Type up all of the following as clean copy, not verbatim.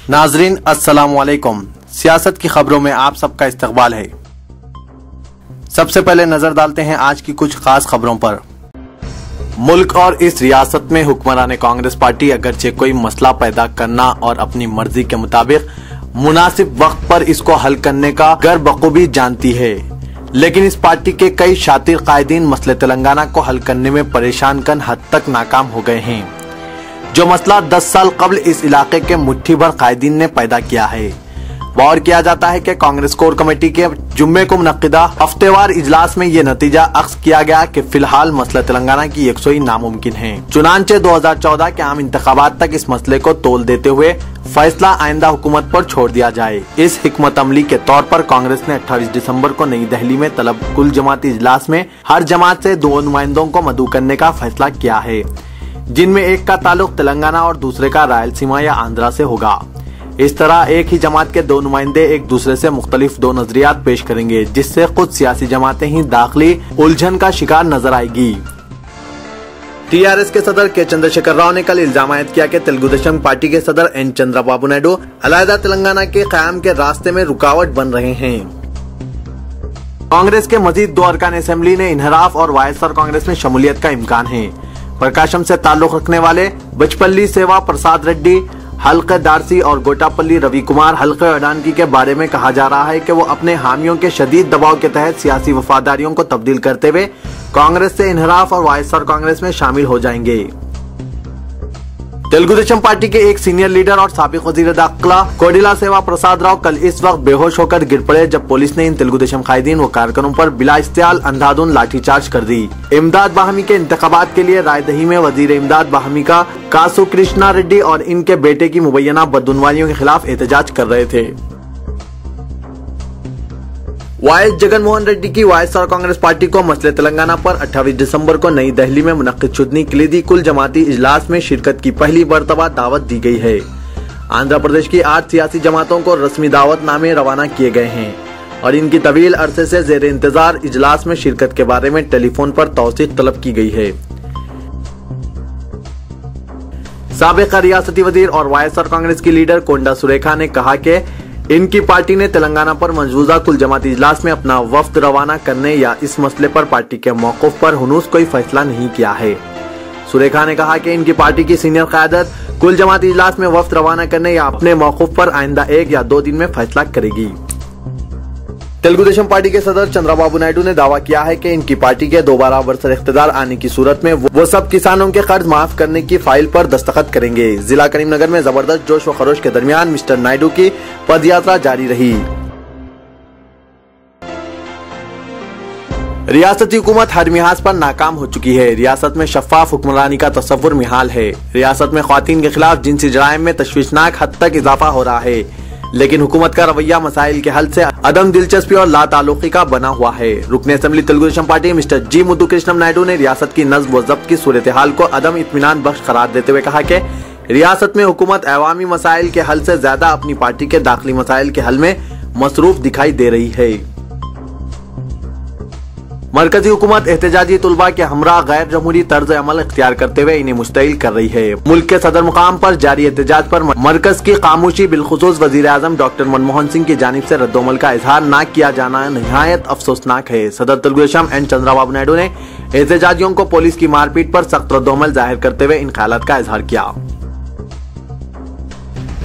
नाजरीन अस्सलाम वालेकुम। सियासत की खबरों में आप सबका इस्तकबाल है। सबसे पहले नजर डालते हैं आज की कुछ खास खबरों पर। मुल्क और इस रियासत में हुक्मरान कांग्रेस पार्टी अगरचे कोई मसला पैदा करना और अपनी मर्जी के मुताबिक मुनासिब वक्त पर इसको हल करने का गर बखूबी जानती है, लेकिन इस पार्टी के कई शातिर कायदीन मसले तेलंगाना को हल करने में परेशान कन हद तक नाकाम हो गए हैं। जो मसला 10 साल कबल इस इलाके के मुट्ठी भर कायदीन ने पैदा किया है। गौर किया जाता है कि कांग्रेस कोर कमेटी के जुम्मे को मुनक्किदा हफ्तेवार इजलास में ये नतीजा अख्ज़ किया गया कि फिलहाल मसला तेलंगाना की यकसुई नामुमकिन है। चुनांचे 2014 के आम इंतखाबात तक इस मसले को तोल देते हुए फैसला आइंदा हुकूमत पर छोड़ दिया जाए। इस हिकमत अमली के तौर पर कांग्रेस ने 28 दिसंबर को नई दिल्ली में तलब कुल जमाती इजलास में हर जमात से 2 नुमाइंदों को मदऊ करने का फैसला किया है, जिनमें एक का ताल्लुक तेलंगाना और दूसरे का रायलसीमा या आंध्रा से होगा। इस तरह एक ही जमात के 2 नुमाइंदे एक दूसरे से मुख्तलिफ 2 नजरियात पेश करेंगे, जिससे खुद सियासी जमातें ही दाखिली उलझन का शिकार नजर आएगी। टीआरएस के सदर के चंद्रशेखर राव ने कल इल्जाम आयद किया कि तेलुगु देशम पार्टी के सदर एन चंद्रबाबू नायडू अलहदा तेलंगाना के क़याम के रास्ते में रुकावट बन रहे हैं। कांग्रेस के मजीद 2 अरकान असेंबली ने इन्हराफ और वायएसआर कांग्रेस में शमूलियत का इम्कान है। प्रकाशम से ताल्लुक रखने वाले बचपल्ली सेवा प्रसाद रेड्डी, हल्के दारसी और गोटापल्ली रवि कुमार हल्के अडानकी के बारे में कहा जा रहा है कि वो अपने हामियों के शदीद दबाव के तहत सियासी वफादारियों को तब्दील करते हुए कांग्रेस से इन्हराफ और वायएसआर कांग्रेस में शामिल हो जाएंगे। तेलुगु देशम पार्टी के एक सीनियर लीडर और साबिक वजीर दाखिला कोडिला सेवा प्रसाद राव कल इस वक्त बेहोश होकर गिर पड़े जब पुलिस ने इन तेलुगु देशम कायदीन व कारकुनों पर बिला इस्तेयाल अंधाधुन लाठीचार्ज कर दी। इमदाद बाहमी के इंतखाबात के लिए रायदही में वजीर इमदाद बाहमी का कासु कृष्णा रेड्डी और इनके बेटे की मुबैना बदउनवानियों के खिलाफ एहतजाज कर रहे थे। वाईएस जगनमोहन रेड्डी की वायएसआर कांग्रेस पार्टी को मसले तेलंगाना पर 28 दिसंबर को नई दिल्ली में मुनक्किद शुदनी कलीदी कुल जमाती इजलास में शिरकत की पहली मर्तबा दावत दी गई है। आंध्र प्रदेश की 8 सियासी जमातों को रस्मी दावत नामे रवाना किए गए हैं और इनकी तवील अरसे से जेर इंतजार इजलास में शिरकत के बारे में टेलीफोन पर तौसीक तलब की गई है। साबिक रियासती वजीर और वायएसआर कांग्रेस की लीडर कोंडा सुरेखा ने कहा कि इनकी पार्टी ने तेलंगाना पर मौजूदा कुल जमाती इजलास में अपना वफ्द रवाना करने या इस मसले पर पार्टी के मौक़िफ़ पर हुनूस कोई फैसला नहीं किया है। सुरेखा ने कहा कि इनकी पार्टी की सीनियर क़यादत कुल जमाती इजलास में वफ्द रवाना करने या अपने मौक़िफ़ पर आइंदा 1 या 2 दिन में फैसला करेगी। तेलुगु देशम पार्टी के सदर चंद्रबाबू नायडू ने दावा किया है कि इनकी पार्टी के दोबारा बरसर इख्तिदार आने की सूरत में वो सब किसानों के कर्ज माफ करने की फाइल पर दस्तखत करेंगे। जिला करीमनगर में जबरदस्त जोश व खरोश के दरमियान मिस्टर नायडू की पदयात्रा जारी रही। रियासती हुकूमत हर मिहाज पर नाकाम हो चुकी है। रियासत में शफाफ हुक्मरानी का तस्वुर मिहाल है। रियासत में ख्वातीन के खिलाफ जिनसी जराइम में तशवीशनाक हद तक इजाफा हो रहा है, लेकिन हुकूमत का रवैया मसाइल के हल से अदम दिलचस्पी और लाताल्लुकी का बना हुआ है। रुकने assembly Telugu Desam party mister G Muthukrishnan Naidu ने रियासत की नज़्म व ज़ब्त की सूरत हाल को अदम इत्मीनान बख्श करार देते हुए कहा कि रियासत में हुकूमत अवामी मसाइल के हल से ज्यादा अपनी पार्टी के दाखिली मसाइल के हल में मसरूफ दिखाई दे रही है। मरकजी हुकूमत एहतजाजी तुलबा के हमरा गैर जमहूरी तर्ज अमल इख्तियार करते हुए इन्हें मुस्तइल कर रही है। मुल्क के सदर मुकाम पर जारी एहतजाज पर मरकज की खामोशी बिलखुसूस वजीर आजम डॉक्टर मनमोहन सिंह की जानिब से रद्दोमल का इजहार न किया जाना निहायत अफसोसनाक है। सदर तेलुगु देशम एन चंद्रबाबू नायडू ने एहतजाजियों को पुलिस की मारपीट पर सख्त रद्दोमल जाहिर करते हुए इन ख्यालात का इजहार किया।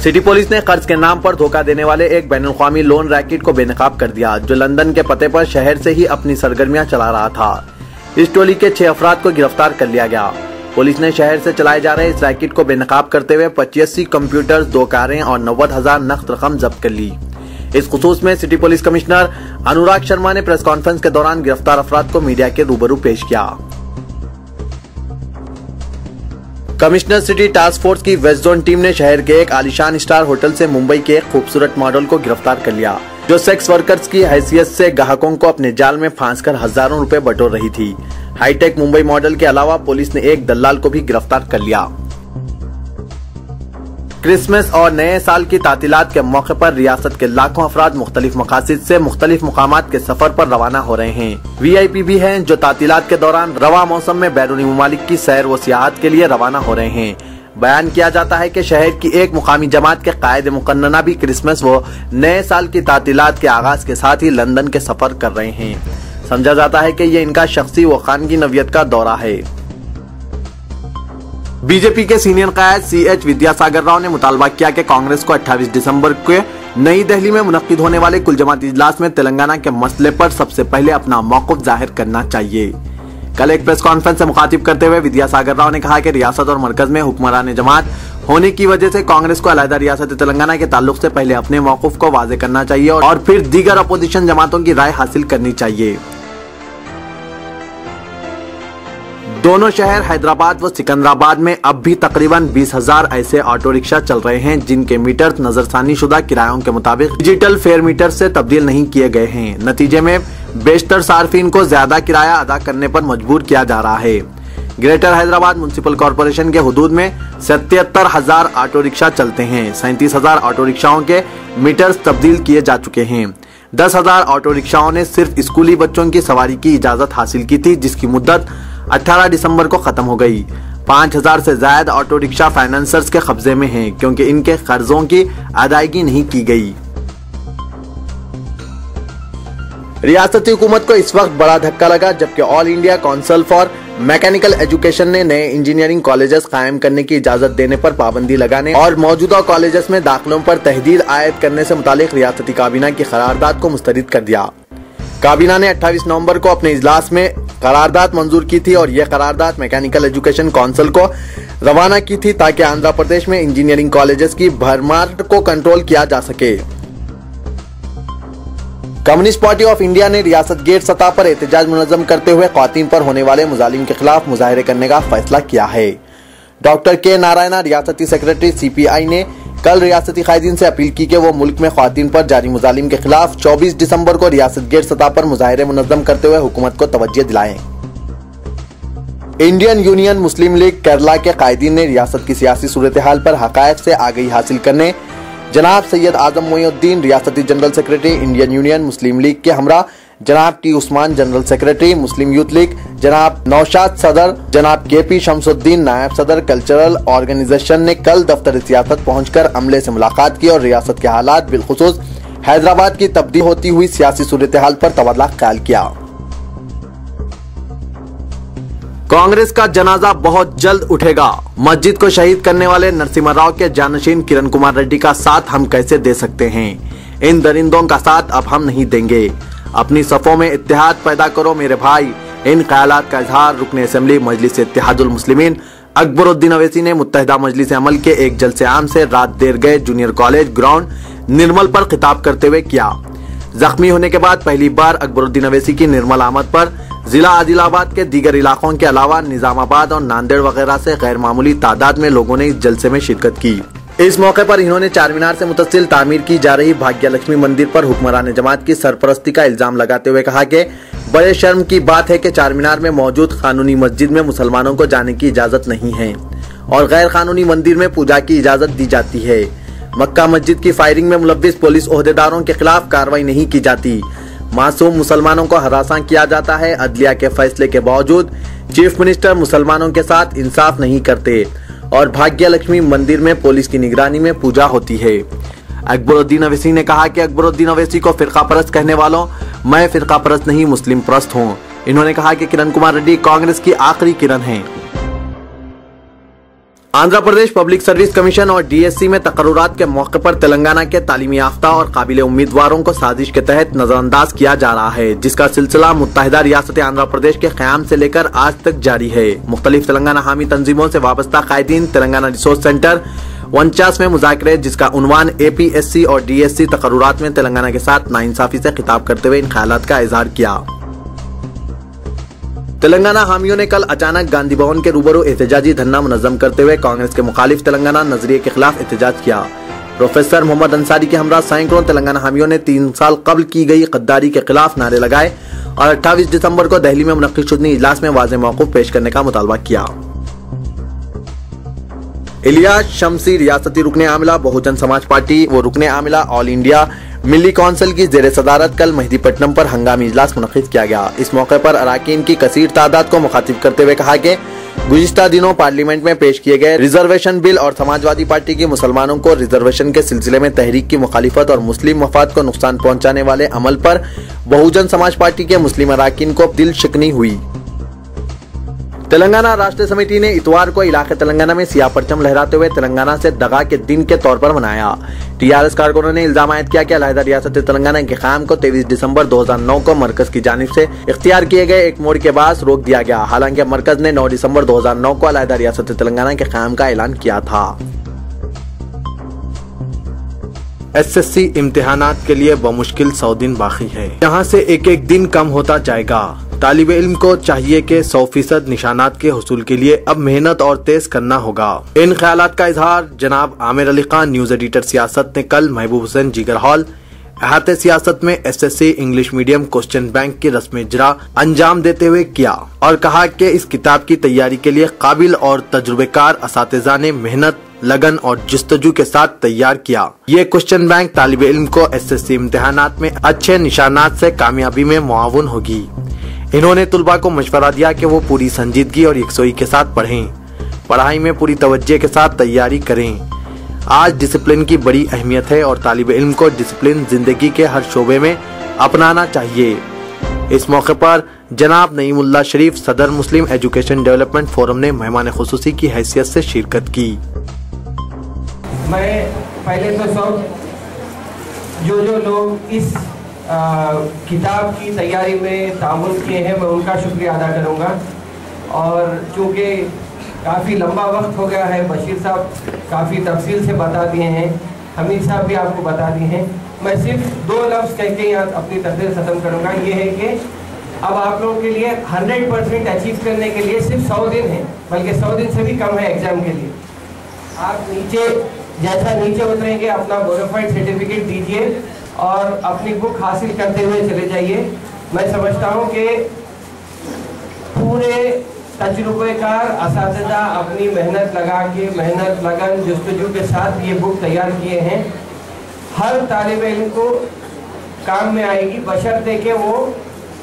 सिटी पुलिस ने कर्ज के नाम पर धोखा देने वाले एक बैनुल-अक़वामी लोन रैकेट को बेनकाब कर दिया, जो लंदन के पते पर शहर से ही अपनी सरगर्मियां चला रहा था। इस टोली के 6 अफराद को गिरफ्तार कर लिया गया। पुलिस ने शहर से चलाए जा रहे इस रैकेट को बेनकाब करते हुए 85 कंप्यूटर्स, 2 कारें और 90,000 नकद रकम जब्त कर ली। इस खुसूस में city police commissioner Anurag Sharma ने प्रेस कॉन्फ्रेंस के दौरान गिरफ्तार अफराद को मीडिया के रूबरू पेश किया। कमिश्नर सिटी टास्क फोर्स की वेस्ट जोन टीम ने शहर के एक आलिशान स्टार होटल से मुंबई के एक खूबसूरत मॉडल को गिरफ्तार कर लिया, जो सेक्स वर्कर्स की हैसियत से ग्राहकों को अपने जाल में फांसकर हजारों रुपए बटोर रही थी। हाईटेक मुंबई मॉडल के अलावा पुलिस ने एक दलाल को भी गिरफ्तार कर लिया। क्रिसमस और नए साल की तातीलात के मौके पर रियासत के लाखों अफराद मुख्तलिफ मकासिद से मुख्तलिफ मुकामात के सफर पर रवाना हो रहे हैं। VIP भी हैं जो तातीलात के दौरान रवा मौसम में बैरूनी ममालिक की सैर व सियाहत के लिए रवाना हो रहे हैं। बयान किया जाता है कि शहर की एक मुकामी जमात के कायद मुकन्नना भी क्रिसमस व नए साल की तातीलात के आगाज के साथ ही लंदन के सफर कर रहे हैं। समझा जाता है कि ये इनका शख्सी व खानगी नवियत का दौरा है। बीजेपी के सीनियर कायद CH विद्यासागर राव ने मुतालबा किया कि कांग्रेस को 28 दिसंबर को नई दिल्ली में मुनक्किद होने वाले कुल जमात इजलास में तेलंगाना के मसले पर सबसे पहले अपना मौक़िफ़ जाहिर करना चाहिए। कल एक प्रेस कॉन्फ्रेंस से मुखातिब करते हुए विद्यासागर राव ने कहा कि रियासत और मरकज में हुक्मरान जमात होने की वजह से कांग्रेस को अलहदा रियासत तेलंगाना के ताल्लुक से पहले अपने मौक़िफ़ को वाज़ेह करना चाहिए और फिर दीगर अपोजिशन जमातों की राय हासिल करनी चाहिए। दोनों शहर हैदराबाद व सिकंदराबाद में अब भी तकरीबन 20,000 ऐसे ऑटो रिक्शा चल रहे हैं जिनके मीटर नजरसानी शुदा किरायों के मुताबिक डिजिटल फेयर मीटर से तब्दील नहीं किए गए हैं। नतीजे में बेशतर सार्फिन को ज्यादा किराया अदा करने पर मजबूर किया जा रहा है। ग्रेटर हैदराबाद म्युनिसिपल कॉरपोरेशन के हुदूद में 77,000 ऑटो रिक्शा चलते हैं। 37,000 ऑटो रिक्शाओं के मीटर तब्दील किए जा चुके हैं। 10,000 ऑटो रिक्शाओं ने सिर्फ स्कूली बच्चों की सवारी की इजाजत हासिल की थी, जिसकी मुद्दत 18 दिसंबर को खत्म हो गई। 5,000 से ज्यादा ऑटो रिक्शा फाइनेंसर्स के कब्जे में हैं क्योंकि इनके कर्जों की अदायगी नहीं की गई। रियासती हुकूमत को इस वक्त बड़ा धक्का लगा जबकि all India council for mechanical education ने नए इंजीनियरिंग कॉलेजेस कायम करने की इजाजत देने पर पाबंदी लगाने और मौजूदा कॉलेजेस में दाखिलों पर तहदीद आयद करने से मुतालिक रियासती काबीना की करारदाद को मुस्तरद कर दिया। काबीना ने 28 नवंबर को अपने इजलास में करारदाद मंजूर की थी और यह करारदाद मैकेनिकल एजुकेशन काउंसिल को रवाना की थी ताकि आंध्र प्रदेश में इंजीनियरिंग कॉलेजेस की भरमार को कंट्रोल किया जा सके। कम्युनिस्ट पार्टी ऑफ इंडिया ने रियासत गेट सतह पर एहतजाज मुनज़्ज़म करते हुए ख्वातीन पर होने वाले मुजालिम के खिलाफ मुजाहरे करने का फैसला किया है। डॉक्टर के नारायणा रियासती सेक्रेटरी CPI ने कल रियासती कायदीन से अपील की कि वो मुल्क में ख्वातीन पर जारी मुजालिम के खिलाफ 24 दिसंबर को रियासत गेट सतह पर मुजाहरे मुनज़्ज़म करते हुए हुकूमत को तवज्जो दिलाएं। इंडियन यूनियन मुस्लिम लीग केरला के कायदीन ने रियासत की सियासी सूरत हाल पर हक़ाइक़ से आगाही हासिल करने जनाब सैयद आजम मोइनुद्दीन रियासती जनरल सेक्रेटरी इंडियन यूनियन मुस्लिम लीग के हमरा, जनाब T उस्मान जनरल सेक्रेटरी मुस्लिम यूथ लीग, जनाब नौशाद सदर, जनाब KP शमसुद्दीन नायब सदर कल्चरल ऑर्गेनाइजेशन ने कल दफ्तर सियासत पहुंचकर अमले से मुलाकात की और रियासत के हालात बिलखुसूस हैदराबाद की तब्दील होती हुई सियासी सूरत हाल पर तबादला ख्याल किया। कांग्रेस का जनाजा बहुत जल्द उठेगा। मस्जिद को शहीद करने वाले नरसिम्हा राव के जानशीन किरण कुमार रेड्डी का साथ हम कैसे दे सकते हैं? इन दरिंदों का साथ अब हम नहीं देंगे। अपनी सफ़ों में इत्तेहाद पैदा करो मेरे भाई। इन ख्यालात का इजहार रुकन असेंबली मजलिस इत्तेहादुल मुस्लिमीन अकबरुद्दीन अवैसी ने मुत्तहिदा मजलिस अमल के एक जलसे आम से रात देर गए जूनियर कॉलेज ग्राउंड निर्मल पर खिताब करते हुए किया। जख्मी होने के बाद पहली बार अकबरुद्दीन अवैसी की निर्मल आमद पर जिला आदिलाबाद के दीगर इलाकों के अलावा निजामाबाद और नांदेड़ वगैरह से गैर मामूली तादाद में लोगों ने इस जलसे में शिरकत की। इस मौके पर इन्होंने चारमीनार से मुतसिल तामीर की जा रही भाग्य लक्ष्मी मंदिर पर हुक्मरान जमात की सरपरस्ती का इल्जाम लगाते हुए कहा कि बड़े शर्म की बात है कि चारमीनार में मौजूद कानूनी मस्जिद में मुसलमानों को जाने की इजाजत नहीं है और गैर कानूनी मंदिर में पूजा की इजाजत दी जाती है। मक्का मस्जिद की फायरिंग में मुलव्विस पुलिस ओहदेदारों के खिलाफ कार्रवाई नहीं की जाती। मासूम मुसलमानों को हरासा किया जाता है। अदलिया के फैसले के बावजूद चीफ मिनिस्टर मुसलमानों के साथ इंसाफ नहीं करते और भाग्य लक्ष्मी मंदिर में पुलिस की निगरानी में पूजा होती है। अकबरुद्दीन अवैसी ने कहा कि अकबरुद्दीन अवैसी को फिरका परस्त कहने वालों, मैं फिरका परस्त नहीं मुस्लिम परस्त हूँ। इन्होंने कहा कि किरण कुमार रेड्डी कांग्रेस की आखिरी किरण हैं। Andhra Pradesh public service commission और DSC में तकर्रुरात के मौके पर तेलंगाना के तालीमी याफ्ता और काबिल उम्मीदवारों को साजिश के तहत नजरअंदाज किया जा रहा है, जिसका सिलसिला मुत्तहिदा रियासत आंध्र प्रदेश के क़याम से लेकर आज तक जारी है। मुख्तलिफ तेलंगाना हामी तंजीमों से वाबस्ता कायदीन तेलंगाना रिसोर्स सेंटर 49 में मुज़ाकरे, जिसका उन्वान APSC और DSC तकर्रुरात में तेलंगाना के साथ नाइंसाफी से खिताब करते हुए इन ख्यालात का इजहार किया। तेलंगाना हामियों ने कल अचानक गांधी भवन के रूबरू एहतजाजी धरना मुनज़्ज़म करते हुए कांग्रेस के मुखालिफ तेलंगाना नजरिए के खिलाफ एहतजाज किया। प्रोफेसर मोहम्मद अंसारी के हमरा सैकड़ों तेलंगाना हामियों ने 3 साल कबल की गई गद्दारी के खिलाफ नारे लगाए और 28 दिसंबर को दिल्ली में मुनक्किद शुदा इजलास में वाज़ेह मौक़िफ़ पेश करने का मुतालबा किया। इलियास शम्सी रियासती रुकने आमिला बहुजन समाज पार्टी व रुकने आमिला ऑल इंडिया मिली काउंसिल की जेर सदारत कल मेहदीपट्टनम पर हंगामी इजलास मुनक्किद किया गया। इस मौके पर अराकीन की कसीर तादाद को मुखातिब करते हुए कहा कि गुज़िश्ता दिनों पार्लियामेंट में पेश किए गए रिजर्वेशन बिल और समाजवादी पार्टी की मुसलमानों को रिजर्वेशन के सिलसिले में तहरीक की मुखालिफत और मुस्लिम मफाद को नुकसान पहुंचाने वाले अमल पर बहुजन समाज पार्टी के मुस्लिम अरकान को दिल शिकनी हुई। तेलंगाना राष्ट्र समिति ने इतवार को इलाके तेलंगाना में सियाह परचम लहराते हुए तेलंगाना से दगा के दिन के तौर पर मनाया। टीआरएस कारकुनों ने इल्जाम आयद किया कि अलहदा रियासत तेलंगाना के क़याम को 23 दिसंबर 2009 को मरकज की जानिब से इख्तियार किए गए एक मोड़ के बाद रोक दिया गया। हालांकि मरकज ने 9 दिसंबर 2009 को अलहदा रियासत तेलंगाना के क़याम का ऐलान किया था। एसएससी इम्तिहानात के लिए बमुश्किल 100 दिन बाकी है। यहाँ से एक एक दिन कम होता जाएगा। तालिब इल्म को चाहिए कि 100% निशानात के हुसूल के लिए अब मेहनत और तेज करना होगा। इन ख्यालात का इजहार जनाब आमिर अली खान, न्यूज एडिटर सियासत, ने कल महबूब हुसैन जिगर हॉल अहाते सियासत में SSC English medium question bank की रस्म इजरा अंजाम देते हुए किया और कहा कि इस किताब की तैयारी के लिए काबिल और तजुर्बेकार असातिज़ा ने मेहनत, लगन और जस्तजू के साथ तैयार किया। ये क्वेश्चन बैंक तालिब इल्म को एसएससी इम्तिहानात में अच्छे निशानात से कामयाबी में मुआवन होगी। इन्होंने तुलबा को मशवरा दिया कि वो पूरी संजीदगी और यकसोई के साथ पढ़ें, पढ़ाई में पूरी तवज्जो के साथ तैयारी करें। आज डिसिप्लिन की बड़ी अहमियत है और तालिब इल्म को डिसिप्लिन जिंदगी के हर शोबे में अपनाना चाहिए। इस मौके पर जनाब नईमुल्लाह शरीफ, सदर मुस्लिम एजुकेशन डेवलपमेंट फोरम ने मेहमान खुसूसी की हैसियत से शिरकत की। मैं पहले तो सब जो लोग इस किताब की तैयारी में ताउन किए हैं मैं उनका शुक्रिया अदा करूंगा। और चूँकि काफ़ी लंबा वक्त हो गया है, बशीर साहब काफ़ी तफसील से बता दिए हैं, हमीद साहब भी आपको बता दिए हैं, मैं सिर्फ 2 लफ्ज़ कह के यहाँ अपनी तकरीर ख़त्म करूँगा। ये है कि अब आप लोगों के लिए 100% अचीव करने के लिए सिर्फ 100 दिन है, बल्कि 100 दिन से भी कम है एग्ज़ाम के लिए। आप जैसा नीचे उतरेंगे अपना बोनाफाइड सर्टिफिकेट दीजिए और अपनी बुक हासिल करते हुए चले जाइए। मैं समझता हूँ कि पूरे तजुर्बेकार असातिज़ा अपनी मेहनत लगा के, मेहनत, लगन, जस्तजू के साथ ये बुक तैयार किए हैं। हर तालिब इल्म को काम में आएगी बशर्ते कि वो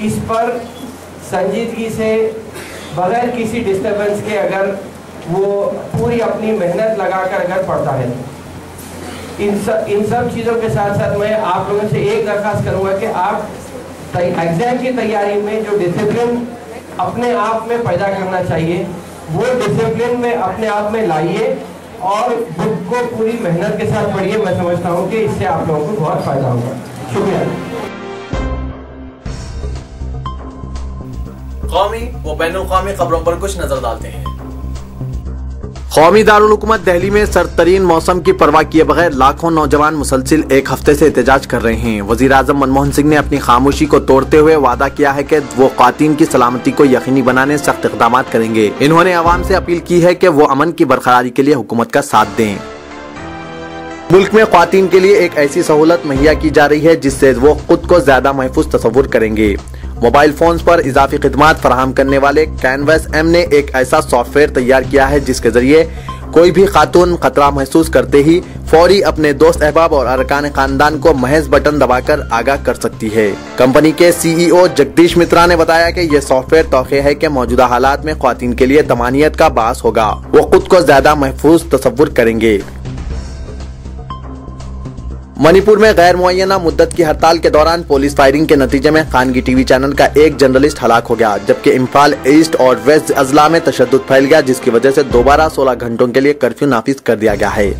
इस पर संजीदगी से, बगैर किसी डिस्टर्बेंस के, अगर वो पूरी अपनी मेहनत लगाकर अगर पढ़ता है। इन सब चीज़ों के साथ साथ मैं आप लोगों से एक दरख्वास्त करूँगा कि आप एग्ज़ाम की तैयारी में जो डिसिप्लिन अपने आप में पैदा करना चाहिए वो डिसिप्लिन में अपने आप में लाइए और बुक को पूरी मेहनत के साथ पढ़िए। मैं समझता हूँ कि इससे आप लोगों को बहुत फायदा होगा। शुक्रिया। कौमी व बैनुल-अक़वामी खबरों पर कुछ नजर डालते हैं। कौमी दारुल हुकूमत दिल्ली में सरतरीन मौसम की परवाह किए बगैर लाखों नौजवान मुसलसिल एक हफ्ते से एहतजाज कर रहे हैं। वजीर आज़म मनमोहन सिंह ने अपनी खामोशी को तोड़ते हुए वादा किया है कि वो ख्वातीन की सलामती को यकीनी बनाने सख्त इक़दाम करेंगे। इन्होंने अवाम से अपील की है कि वो अमन की बरकरारी के लिए हुकूमत का साथ दें। मुल्क में ख्वातीन के लिए एक ऐसी सहूलत मुहैया की जा रही है जिससे वो खुद को ज्यादा महफूज तस्वुर करेंगे। मोबाइल फोन्स पर इजाफी खिदमात फराहम करने वाले कैनवस एम ने एक ऐसा सॉफ्टवेयर तैयार किया है जिसके जरिए कोई भी खातून खतरा महसूस करते ही फौरी अपने दोस्त अहबाब और अरकान खानदान को महज बटन दबाकर आगाह कर सकती है। कंपनी के सीईओ जगदीश मित्रा ने बताया कि यह सॉफ्टवेयर तौक़े है कि मौजूदा हालात में ख्वातीन के लिए तमानियत का बास होगा, वो खुद को ज्यादा महफूज तस्वुर करेंगे। मणिपुर में गैर मुअय्यना मुद्दत की हड़ताल के दौरान पुलिस फायरिंग के नतीजे में खानगी टीवी चैनल का एक जर्नलिस्ट हलाक हो गया, जबकि इम्फाल ईस्ट और वेस्ट अजला में तशद्दुद फैल गया, जिसकी वजह से दोबारा 16 घंटों के लिए कर्फ्यू नाफिज कर दिया गया है।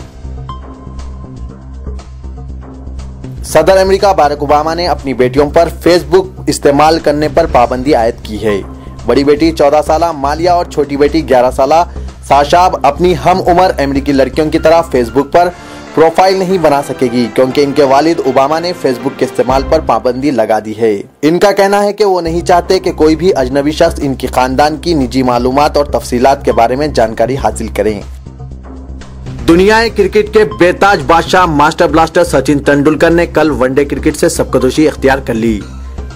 सदर अमेरिका बाराक ओबामा ने अपनी बेटियों पर फेसबुक इस्तेमाल करने पर पाबंदी आयद की है। बड़ी बेटी 14 साल मालिया और छोटी बेटी 11 साल साशाब अपनी हम उम्र अमेरिकी लड़कियों की तरह फेसबुक पर प्रोफाइल नहीं बना सकेगी, क्योंकि इनके वालिद ओबामा ने फेसबुक के इस्तेमाल पर पाबंदी लगा दी है। इनका कहना है कि वो नहीं चाहते कि कोई भी अजनबी शख्स इनकी खानदान की निजी मालूमात और तफसीलात के बारे में जानकारी हासिल करें। दुनिया क्रिकेट के बेताज बादशाह मास्टर ब्लास्टर सचिन तेंदुलकर ने कल वनडे क्रिकेट से सबकदोशी इख्तियार कर ली।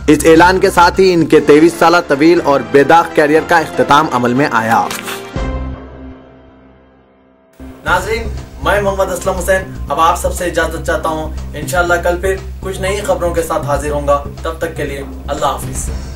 इस ऐलान के साथ ही इनके 23 साल तवील और बेदाग कैरियर का इख्तिताम अमल में आया। नाज़रीन, मैं मोहम्मद असलम हुसैन अब आप सबसे इजाजत चाहता हूँ। इंशाअल्लाह कल फिर कुछ नई खबरों के साथ हाजिर होऊंगा। तब तक के लिए अल्लाह हाफिज।